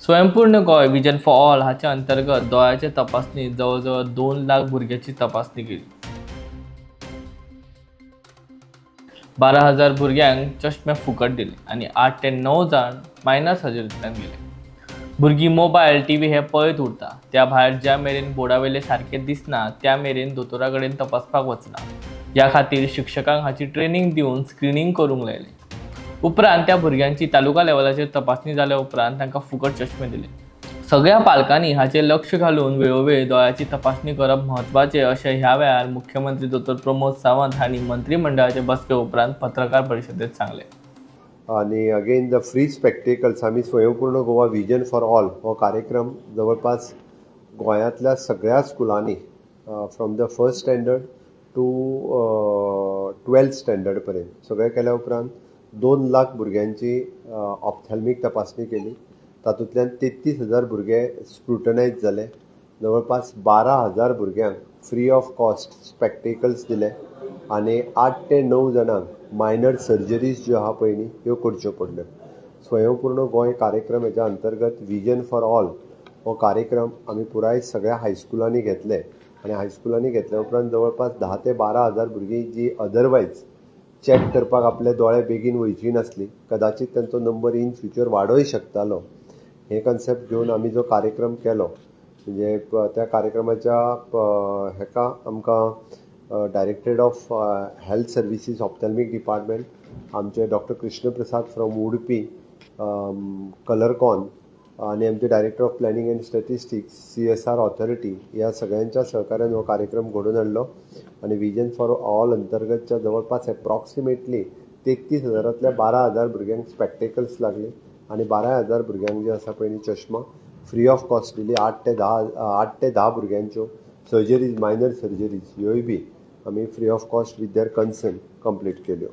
स्वयंपूर्ण गोय vision for all हाच्या अंतर्गत दोळ्याचे तपासणी जवळजवळ 2 लाख भुरग्यांची तपासणी केली. 12,000 भुरग्यांक चष्मे फुकट दिले आणि 8 ते 9 जाण मायनर सर्जरींतल्यान गेले. भुरगीं मोबायल टीव्ही हे पळयत उरता. त्या भायर ज्या मेरेन बोर्डावेले सारखे दिसना त्या मेरेन दोतोरा कडेन तपासपाक वचना. ह्या खातीर शिक्षकांक हाची ट्रेनिंग दिवन स्क्रीनिंग करूंक लायले. उपरांत त्या भुरग्यांची तालुका लेवलाचेर तपासणी जाल्या उपरांत तांकां फुकट चष्मे दिले. सगळ्या पालकांनी हाचेर लक्ष घालून वेळोवेळी दोळ्याची तपासणी करप म्हत्वाचें अशें ह्या वेळार मुख्यमंत्री डॉ. प्रमोद सावंत हांणी मंत्रिमंडळाचे बसके उपरांत पत्रकार परिशदेंत सांगलें. आणि अगेन द फ्री स्पेक्टेकल्स आम्ही स्वयंपूर्ण गोवा विजन फॉर ऑल हो कार्यक्रम जवळपास गोंयांतल्या सगळ्या स्कुलांनी from the first standard to 12th standard पर्यंत सगळें केल्या उपरांत 2 लाख भुरग्यांची ऑप्थॅल्मीक तपासणी केली. तातूंतल्यान 33,000 भुरगे स्क्रुटनायज जाले. जवळपास 12,000 भुरग्यांक फ्री ऑफ कॉस्ट स्पेक्टेकल्स दिले आणि 8 ते 9 जाणांक मायनर सर्जरीज ज्यो आहा पळय ह्यो करच्यो पडल्यो. स्वयंपूर्ण गोंय कार्यक्रम हेच्या अंतर्गत विजन फॉर ऑल हो कार्यक्रम आमी पुराय सगळ्या हायस्कुलांनी घेतले आणि हायस्कुलांनी घेतल्या उपरांत जवळपास 10 ते 12,000 भुरगीं जी अदरवायज चॅक करपाक आपले दोळे बेगीन वयची नासली, कदाचित तांचो नंबर इन फ्युचर वाडोय शकतालो. हे कन्सेप्ट घेवन आमी जो कार्यक्रम केलो म्हणजे त्या कार्यक्रमाच्या हेका आमकां directorate of health services ophthalmic department आमचे doctor Krishna Prasad from Udupi Colorcon आणि आमचे director of planning and statistics CSR authority या सगळ्यांच्या सहकार्यान हो कार्यक्रम घडोवन हाडलो आणि विजन फॉर ऑल अंतर्गतच्या जवळपास एप्रॉक्सिमेटली 33,000तल्या 12,000 भुरग्यांक स्पेक्टेकल्स लागले आणि 12,000 भुरग्यांक जे आसा पळय चश्मा फ्री ऑफ कॉस्ट दिली. 8 ते 10 भुरग्यांच्यो सर्जरीज मायनर सर्जरीज ह्योय बी आमी free of cost with their concern complete केल्यो.